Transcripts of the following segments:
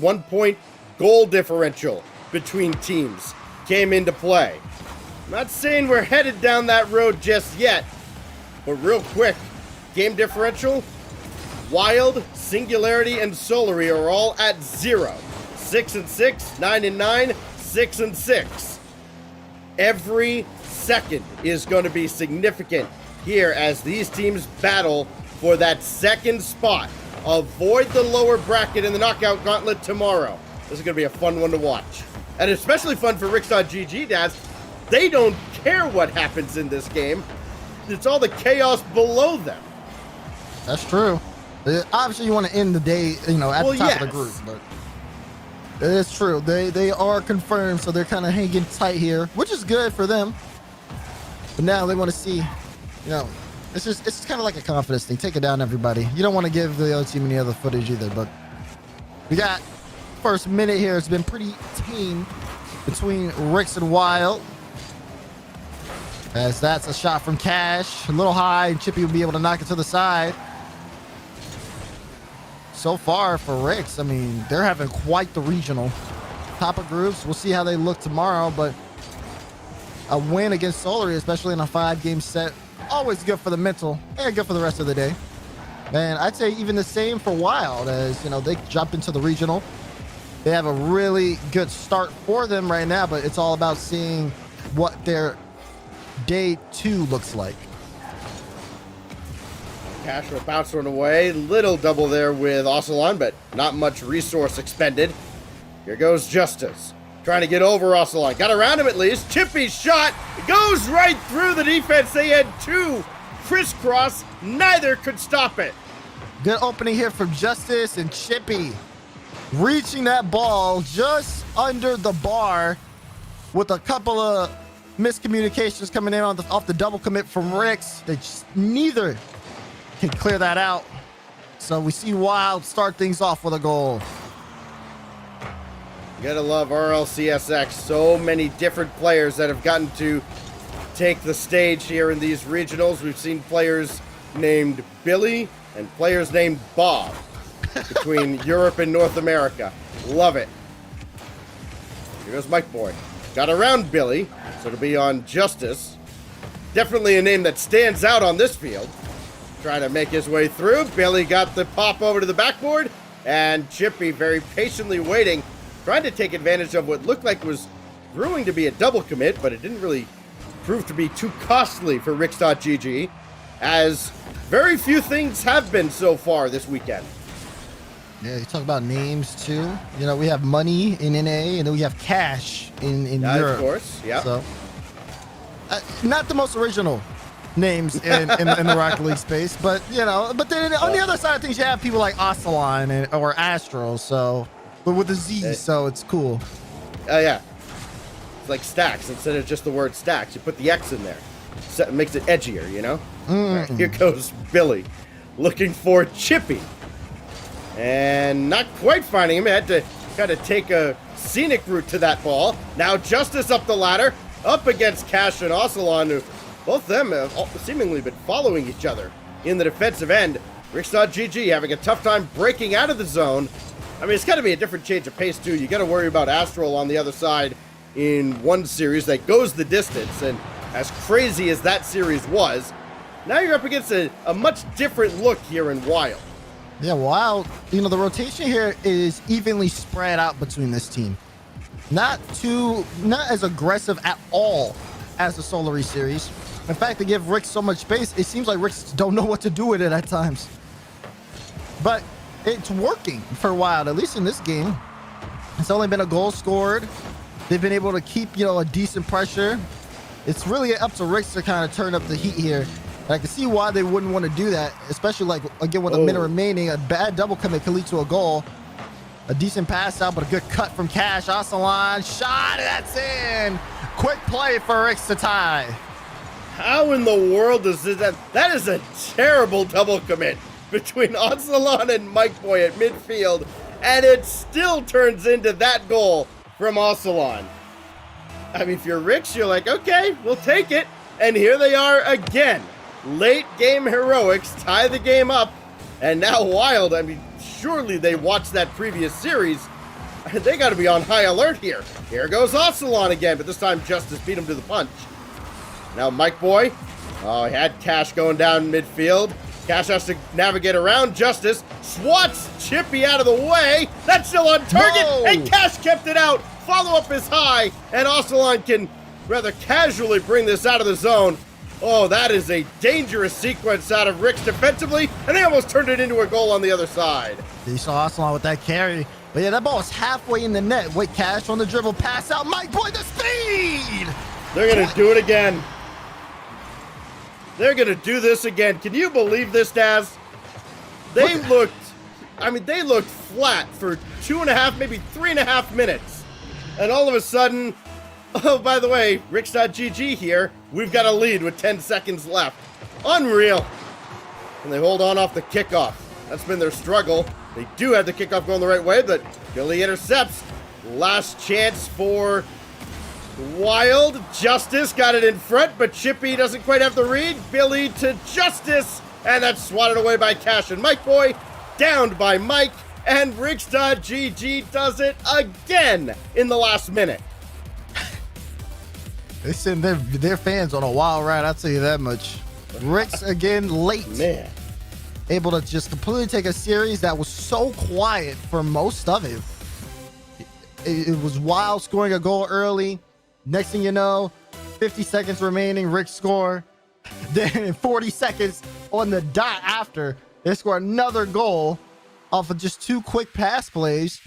1-point goal differential between teams came into play. I'm not saying we're headed down that road just yet, but real quick, game differential, WYLDE, Singularity, and Solary are all at 0. 6-6, 9-9, 6-6. Every second is going to be significant here as these teams battle for that second spot. Avoid the lower bracket in the knockout gauntlet tomorrow. This is going to be a fun one to watch. And especially fun for RIX.GG, Daz. They don't care what happens in this game. It's all the chaos below them. That's true. Obviously, you want to end the day, at the top of the group, but it is true. They are confirmed, so they're kind of hanging tight here, which is good for them. But now they want to see, it's kind of like a confidence thing. Take it down, everybody. You don't want to give the other team any other footage either, but we got first minute here. It's been pretty tame between RIX and WYLDE. As that's a shot from Cash, a little high, and Chippy will be able to knock it to the side. So far for RIX, I mean, they're having quite the regional. Top of groups, we'll see how they look tomorrow, but a win against Solary, especially in a 5-game set, always good for the mental and good for the rest of the day. And I'd say even the same for WYLDE, as they jump into the regional. They have a really good start for them right now, but it's all about seeing what their day 2 looks like. Cash will bounce one away. Little double there with Ocelon, but not much resource expended. Here goes Justice. Trying to get over Ocelon. Got around him at least. Chippy's shot goes right through the defense. They had 2 crisscross. Neither could stop it. Good opening here from Justice and Chippy. Reaching that ball just under the bar with a couple of miscommunications coming in off the double commit from RIX. They just neither can clear that out. So we see WYLDE start things off with a goal. You gotta love RLCSX. So many different players that have gotten to take the stage here in these regionals. We've seen players named Billy and players named Bob between Europe and North America. Love it. Here goes Mike Boy. Got around Billy, so it'll be on Justice. Definitely a name that stands out on this field. Trying to make his way through. Billy got the pop over to the backboard, and Chippy very patiently waiting, trying to take advantage of what looked like was brewing to be a double commit, but it didn't really prove to be too costly for RIX.GG, as very few things have been so far this weekend. Yeah, you talk about names too. We have Money in NA, and then we have Cash in Europe. Of course, yeah. So, not the most original names in the Rocket League space, but but then on the other side of things, you have people like Ocelon or Astro, so but with a Z, so it's cool. Oh yeah, it's like Stacks. Instead of just the word Stacks, you put the X in there. So it makes it edgier, Right, here goes Billy, looking for Chippy. And not quite finding him. He had to kind of take a scenic route to that ball. Now Justice up the ladder, up against Cash and Ocelon, who both of them have seemingly been following each other in the defensive end. RIX.GG having a tough time breaking out of the zone. I mean, it's got to be a different change of pace, too. You got to worry about Astral on the other side in one series that goes the distance. And as crazy as that series was, now you're up against a much different look here in WYLDE. Yeah, WYLDE, the rotation here is evenly spread out between this team. Not as aggressive at all as the Solary series. In fact, they give RIX so much space, it seems like RIX don't know what to do with it at times. But it's working for WYLDE, at least in this game. It's only been a goal scored. They've been able to keep, a decent pressure. It's really up to RIX to kind of turn up the heat here. And I can see why they wouldn't want to do that, especially again with a minute remaining. A bad double commit could lead to a goal. A decent pass out, but a good cut from Cash. Ocelon, shot, that's in. Quick play for RIX to tie. How in the world does that? That is a terrible double commit between Ocelon and Mike Boy at midfield, and it still turns into that goal from Ocelon. I mean, if you're RIX, you're like, okay, we'll take it. And here they are again. Late game heroics tie the game up, and now WYLDE, I mean, surely they watched that previous series They got to be on high alert here. Here goes Ocelon again, but this time Justice beat him to the punch. Now Mike Boy. Oh, he had Cash going down midfield. Cash has to navigate around Justice. Swats Chippy out of the way. That's still on target. No. And Cash kept it out. Follow up is high. And Ocelon can rather casually bring this out of the zone. Oh, that is a dangerous sequence out of RIX defensively. And they almost turned it into a goal on the other side. You saw Ocelon with that carry. But yeah, that ball is halfway in the net. Wait, Cash on the dribble. Pass out. Mike Boy, the speed. They're going to do it again. They're going to do this again. Can you believe this, Daz? They looked flat for 2.5, maybe 3.5 minutes. And all of a sudden, oh, by the way, RIX.GG here. We've got a lead with 10 seconds left. Unreal. And they hold on off the kickoff. That's been their struggle. They do have the kickoff going the right way, but Billy intercepts. Last chance for WYLDE. Justice got it in front, but Chippy doesn't quite have the read. Billy to Justice, and that's swatted away by Cash and Mike Boy. Downed by Mike, and RIX.GG does it again in the last minute. They send their fans on a wild ride, I'll tell you that much. RIX again late. Man. Able to just completely take a series that was so quiet for most of it. It was WYLDE scoring a goal early. Next thing you know, 50 seconds remaining, RIX score. Then in 40 seconds on the dot after, they score another goal off of just 2 quick pass plays.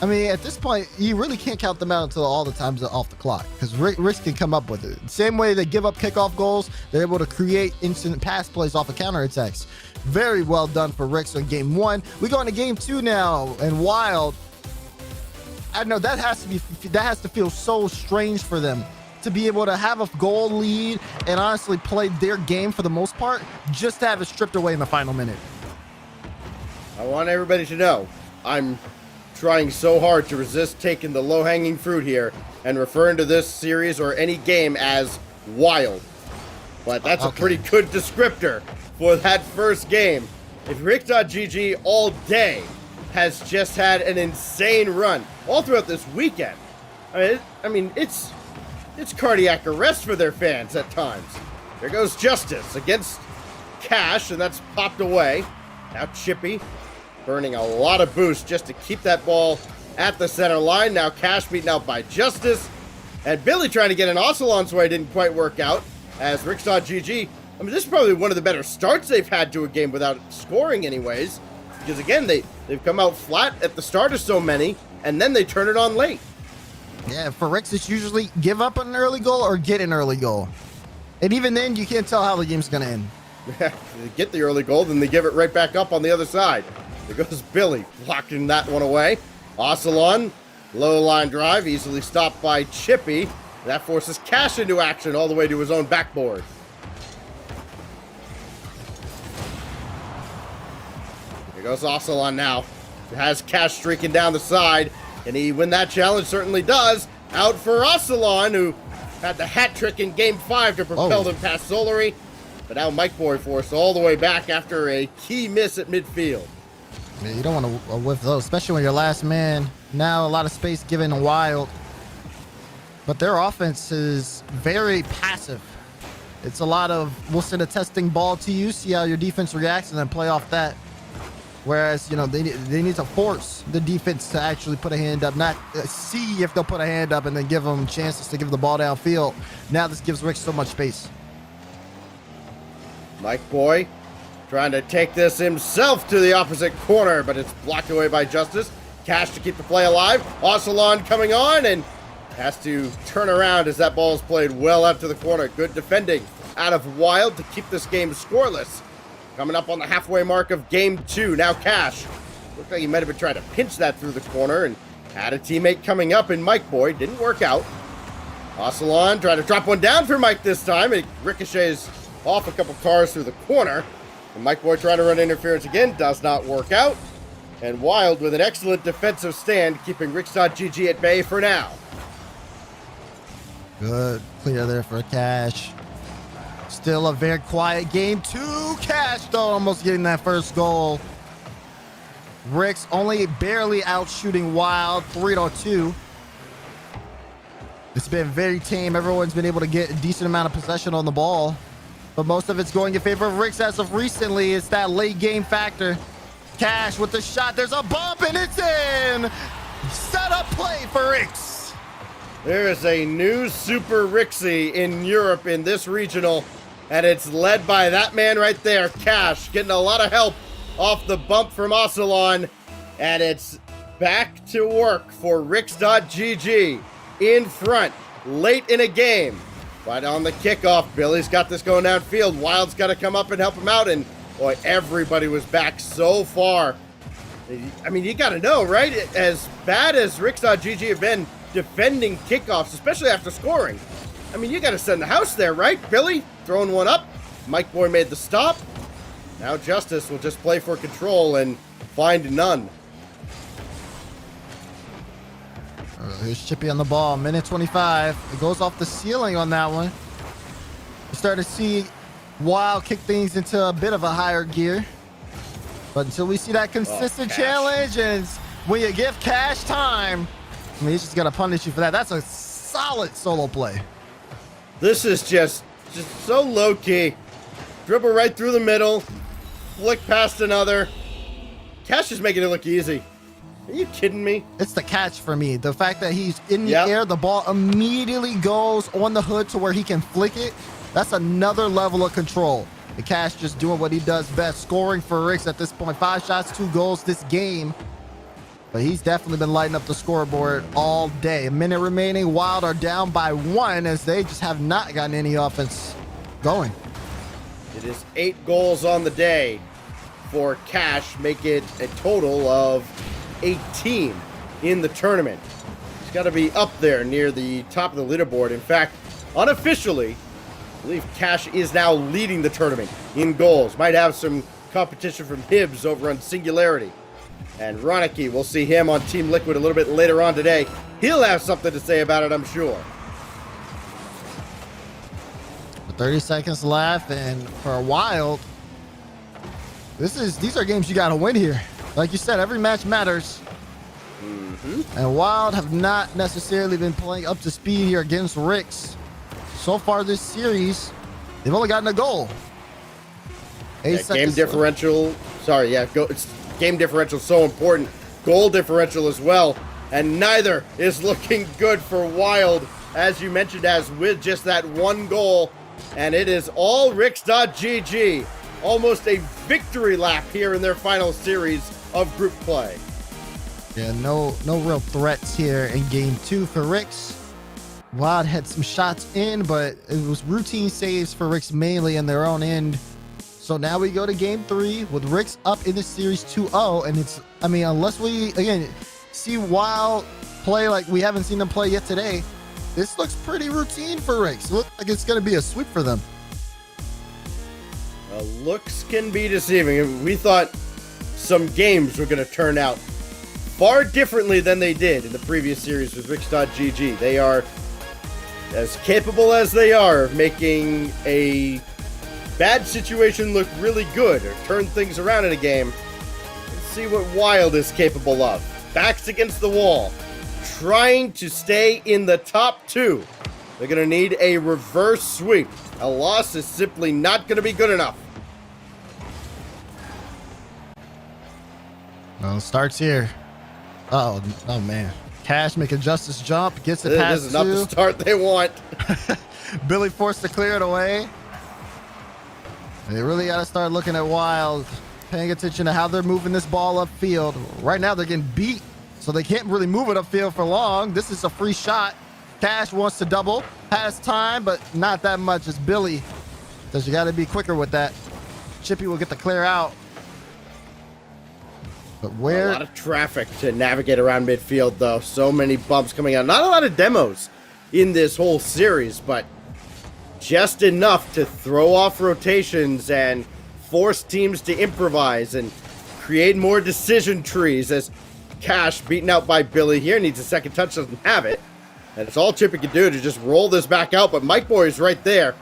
I mean, at this point, you really can't count them out until all the times are off the clock, because RIX can come up with it. Same way they give up kickoff goals, they're able to create instant pass plays off of counterattacks. Very well done for RIX on game 1. We go into game 2 now, and WYLDE, I know that has to feel so strange for them to be able to have a goal lead and honestly play their game for the most part, just to have it stripped away in the final minute. I want everybody to know I'm trying so hard to resist taking the low-hanging fruit here and referring to this series or any game as wild. But that's a pretty good descriptor for that first game. If RIX.GG all day has just had an insane run all throughout this weekend. I mean, it's cardiac arrest for their fans at times. There goes Justice against Cash, and that's popped away. Now Chippy burning a lot of boost just to keep that ball at the center line. Now Cash beaten out by Justice. And Billy trying to get an Ocelon's way didn't quite work out, as RIX.GG, I mean, this is probably one of the better starts they've had to a game without scoring anyways. Because again, they've come out flat at the start of so many, and then they turn it on late. Yeah, for RIX, it's usually give up an early goal or get an early goal. And even then, you can't tell how the game's going to end. They get the early goal, then they give it right back up on the other side. There goes Billy, blocking that one away. Ocelon, low line drive, easily stopped by Chippy. That forces Cash into action all the way to his own backboard. Here goes Ocelon now. Has Cash streaking down the side. Can he win that challenge? Certainly does. Out for Ocelon, who had the hat trick in game 5 to propel them past Solary. But now Mike Boy forced all the way back after a key miss at midfield. Yeah, you don't want to whiff those, especially when you're last man. Now a lot of space given to WYLDE. But their offense is very passive. It's a lot of, we'll send a testing ball to you, see how your defense reacts, and then play off that. Whereas, you know, they need to force the defense to actually put a hand up, not see if they'll put a hand up and then give them chances to give the ball downfield. Now this gives RIX so much space. Mike Boy trying to take this himself to the opposite corner, but it's blocked away by Justice. Cash to keep the play alive. Ocelon coming on and has to turn around as that ball is played well out to the corner. Good defending out of WYLDE to keep this game scoreless. Coming up on the halfway mark of game 2. Now Cash. Looked like he might have been trying to pinch that through the corner and had a teammate coming up in Mike Boy. Didn't work out. Ocelon trying to drop one down for Mike this time. It ricochets off a couple cars through the corner. And Mike Boy trying to run interference again. Does not work out. And WYLDE with an excellent defensive stand, keeping RIX.GG at bay for now. Good clear there for Cash. Still a very quiet game 2. Cash, though, almost getting that first goal. RIX only barely out shooting WYLDE 3-2. It's been very tame. Everyone's been able to get a decent amount of possession on the ball, but most of it's going in favor of RIX as of recently. It's that late game factor. Cash with the shot. There's a bump and it's in. Set up play for RIX. There is a new Super Rixie in Europe in this regional, and it's led by that man right there, Cash, getting a lot of help off the bump from Ocelon, and it's back to work for RIX.GG in front late in a game. But on the kickoff, Billy's got this going downfield. WYLDE's got to come up and help him out, and boy, everybody was back so far. I mean, you got to know, right? As bad as RIX.GG have been defending kickoffs, especially after scoring, I mean, you got to send the house there, right? Billy throwing one up. Mike Boy made the stop. Now Justice will just play for control and find none. Here's Chippy on the ball. Minute 25. It goes off the ceiling on that one. You start to see WYLDE kick things into a bit of a higher gear. But until we see that consistent challenge, and when you give Cash time, I mean, he's just going to punish you for that. That's a solid solo play. This is just so low-key. Dribble right through the middle. Flick past another. Cash is making it look easy. Are you kidding me? It's the catch for me. The fact that he's in the air, the ball immediately goes on the hood to where he can flick it. That's another level of control. The Cash just doing what he does best, scoring for RIX at this point. 5 shots, 2 goals this game. But he's definitely been lighting up the scoreboard all day. A minute remaining. WYLDE are down by 1 as they just have not gotten any offense going. It is 8 goals on the day for Cash, make it a total of 18 in the tournament. He's got to be up there near the top of the leaderboard. In fact, unofficially, I believe Cash is now leading the tournament in goals. Might have some competition from Hibbs over on Singularity. And Ronicky, we'll see him on Team Liquid a little bit later on today. He'll have something to say about it, I'm sure. 30 seconds left, and for WYLDE, these are games you got to win here. Like you said, every match matters. And WYLDE have not necessarily been playing up to speed here against RIX. So far this series, they've only gotten a goal. Game differential. Sorry, game differential so important. Goal differential as well. And neither is looking good for WYLDE, as you mentioned, as with just that 1 goal. And it is all RIX.GG. Almost a victory lap here in their final series of group play. Yeah, no real threats here in game 2 for RIX. WYLDE had some shots in, but it was routine saves for RIX mainly in their own end. So now we go to game 3 with RIX up in the series 2-0. And it's, I mean, unless we, again, see WYLDE play like we haven't seen them play yet today, this looks pretty routine for RIX. It looks like it's going to be a sweep for them. Looks can be deceiving. We thought some games were going to turn out far differently than they did in the previous series with RIX.GG. They are as capable as they are of making a bad situation look really good or turn things around in a game. Let's see what WYLDE is capable of. Backs against the wall, trying to stay in the top 2. They're going to need a reverse sweep. A loss is simply not going to be good enough. Well, starts here. Oh man. Cash making Justice jump, gets it past 2. This is not the start they want. Billy forced to clear it away. They really got to start looking at WYLDE, paying attention to how they're moving this ball upfield. Right now, they're getting beat, so they can't really move it upfield for long. This is a free shot. Cash wants to double, has time, but not that much as Billy says you got to be quicker with that. Chippy will get the clear out. But where? A lot of traffic to navigate around midfield, though. So many bumps coming out. Not a lot of demos in this whole series, but just enough to throw off rotations and force teams to improvise and create more decision trees as Cash, beaten out by Billy here, needs a second touch, doesn't have it. And it's all Chippy can do to just roll this back out, but Mike Boy is right there.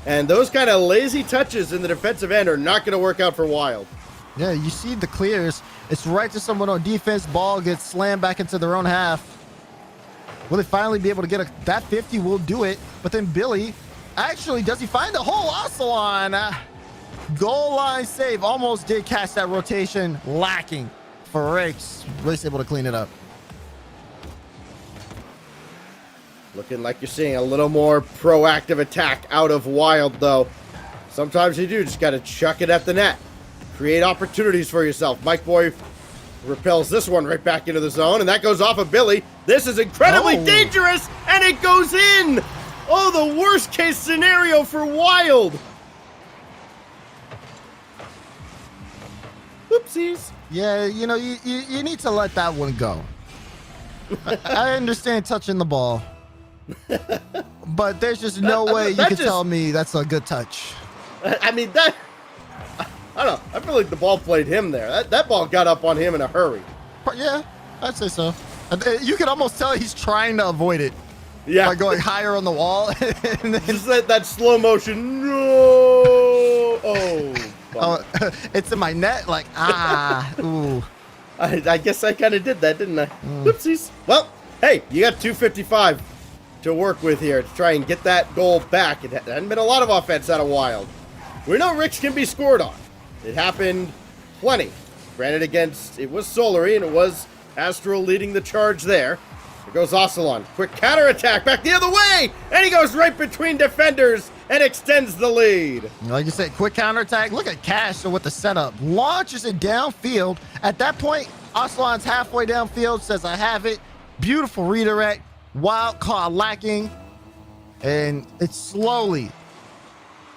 And those kind of lazy touches in the defensive end are not going to work out for WYLDE. Yeah, you see the clears. It's right to someone on defense. Ball gets slammed back into their own half. Will they finally be able to get that 50? Will do it. But then Billy, actually, does he find the hole? Ocelon, goal line save. Almost did catch that rotation. Lacking for RIX. Was able to clean it up. Looking like you're seeing a little more proactive attack out of WYLDE, though. Sometimes you do just got to chuck it at the net. Create opportunities for yourself. Mike Boy repels this one right back into the zone, and that goes off of Billy. This is incredibly dangerous, and it goes in. Oh, the worst case scenario for WYLDE. Oopsies. Yeah, you know, you need to let that one go. I understand touching the ball, but there's just no way you can tell me that's a good touch. I mean, that... I don't know. I feel like the ball played him there. That ball got up on him in a hurry. Yeah, I'd say so. You can almost tell he's trying to avoid it. Yeah. By going higher on the wall. And then, just that slow motion. No. Oh, it's in my net. Like, ooh. I guess I kind of did that, didn't I? Whoopsies. Well, hey, you got 255 to work with here to try and get that goal back. It hadn't been a lot of offense out of WYLDE. We know RIX can be scored on. It happened plenty. Granted, it was Solary, and it was Astral leading the charge there. There goes Ocelon. Quick counterattack back the other way, and he goes right between defenders and extends the lead. Like you said, quick counterattack. Look at Cash with the setup. Launches it downfield. At that point, Ocelon's halfway downfield, says, I have it. Beautiful redirect. Wild call lacking. And it's slowly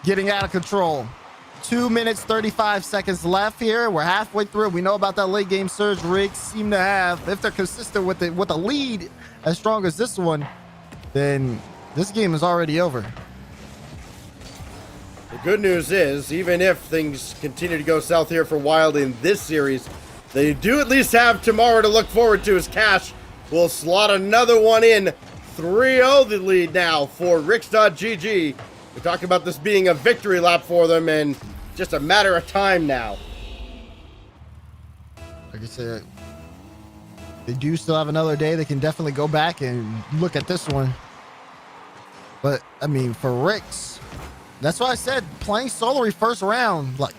getting out of control. 2 minutes, 35 seconds left here. We're halfway through. We know about that late game surge RIX seem to have. If they're consistent with it, with a lead as strong as this one, then this game is already over. The good news is, even if things continue to go south here for WYLDE in this series, they do at least have tomorrow to look forward to, as Cash will slot another one in. 3-0 the lead now for RIX.GG. We're talking about this being a victory lap for them, and just a matter of time now. Like I said, they do still have another day. They can definitely go back and look at this one. But, I mean, for RIX, that's why I said playing Solary first round, like,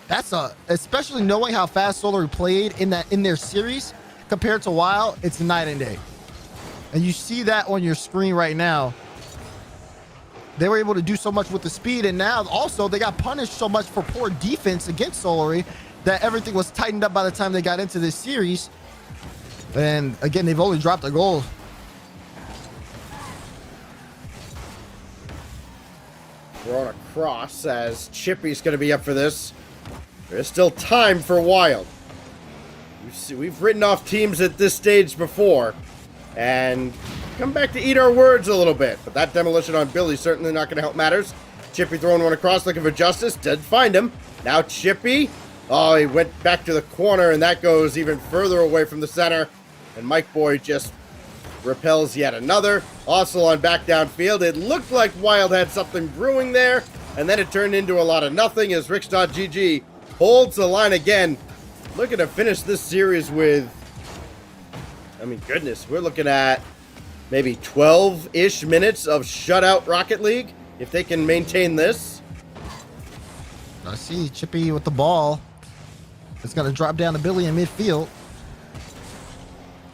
especially knowing how fast Solary played in their series compared to WYLDE, it's night and day. And you see that on your screen right now. They were able to do so much with the speed, and now also they got punished so much for poor defense against Solary that everything was tightened up by the time they got into this series. And again, they've only dropped a goal. Thrown across as Chippy's going to be up for this. There's still time for WYLDE. We've written off teams at this stage before, and come back to eat our words a little bit. But that demolition on Billy certainly not going to help matters. Chippy throwing one across, looking for justice. Did find him. Now Chippy. Oh, he went back to the corner, and that goes even further away from the center. And Mike Boy just repels yet another. Ocelon back downfield. It looked like WYLDE had something brewing there, and then it turned into a lot of nothing as RIX.GG holds the line again. Looking to finish this series with, I mean, goodness, we're looking at maybe 12-ish minutes of shutout Rocket League, if they can maintain this. I see Chippy with the ball. It's going to drop down to Billy in midfield.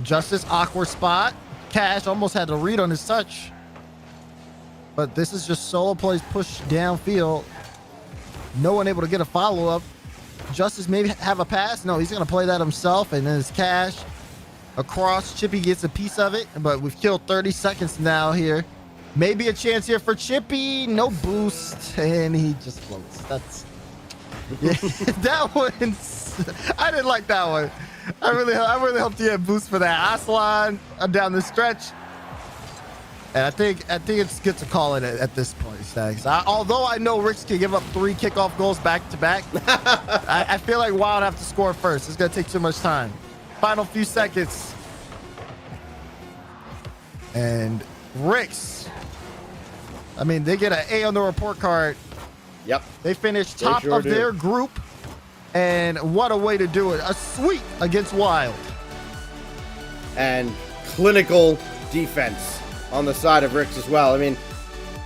Justice, awkward spot. Cash almost had to read on his touch. But this is just solo plays pushed downfield. No one able to get a follow-up. Justice maybe have a pass. No, he's going to play that himself. And then it's Cash across. Chippy gets a piece of it. But we've killed 30 seconds now here. Maybe a chance here for Chippy. No boost. And he just floats. That's... Yeah, that one's... I didn't like that one. I really hoped he had boost for that. Ocelon down the stretch. And I think it's good to call it at this point, Stags. Although I know RIX can give up 3 kickoff goals back to back, I feel like WYLDE have to score first. It's going to take too much time. Final few seconds. And RIX, I mean, they get an A on the report card. Yep. They finished top of their group. And what a way to do it. A sweep against WYLDE. And clinical defense on the side of RIX as well. I mean,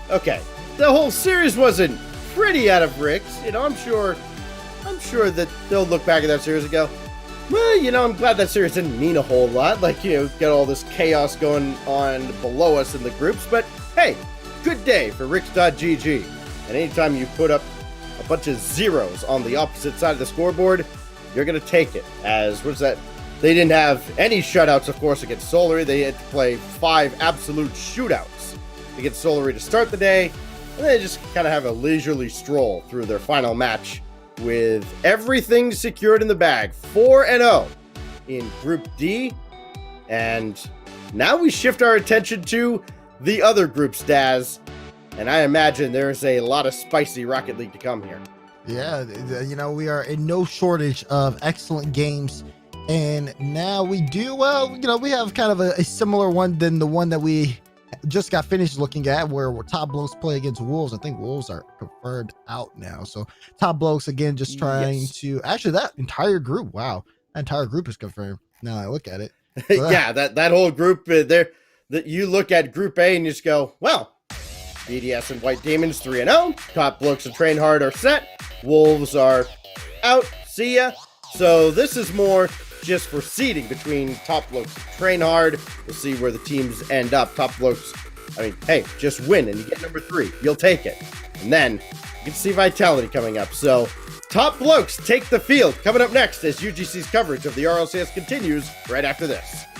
okay, the whole series wasn't pretty out of RIX. You know, I'm sure that they'll look back at that series and go, well, you know, I'm glad that series didn't mean a whole lot. Like, you know, get all this chaos going on below us in the groups. But hey, good day for RIX.GG. And anytime you put up a bunch of zeros on the opposite side of the scoreboard, you're going to take it. As, what's that? They didn't have any shutouts, of course, against Solary. They had to play 5 absolute shootouts against Solary to start the day. And they just kind of have a leisurely stroll through their final match with everything secured in the bag. 4-0 in Group D. And now we shift our attention to the other groups, Daz. And I imagine there's a lot of spicy Rocket League to come here. Yeah, you know, we are in no shortage of excellent games. And now we do, well, you know, we have kind of a similar one than the one that we just got finished looking at, where Top Blokes play against Wolves. I think Wolves are confirmed out now. So Top Blokes, again, just trying to, actually, that entire group, wow, that entire group is confirmed. Now I look at it. So yeah, that whole group there, that you look at Group A and you just go, well, BDS and White Demons 3-0. Top Blokes and Train Hard are set. Wolves are out. See ya. So this is more just for seeding between Top Blokes and Train Hard. We'll see where the teams end up. Top Blokes, I mean, hey, just win and you get number 3. You'll take it. And then you can see Vitality coming up. So Top Blokes take the field. Coming up next as UGC's coverage of the RLCS continues right after this.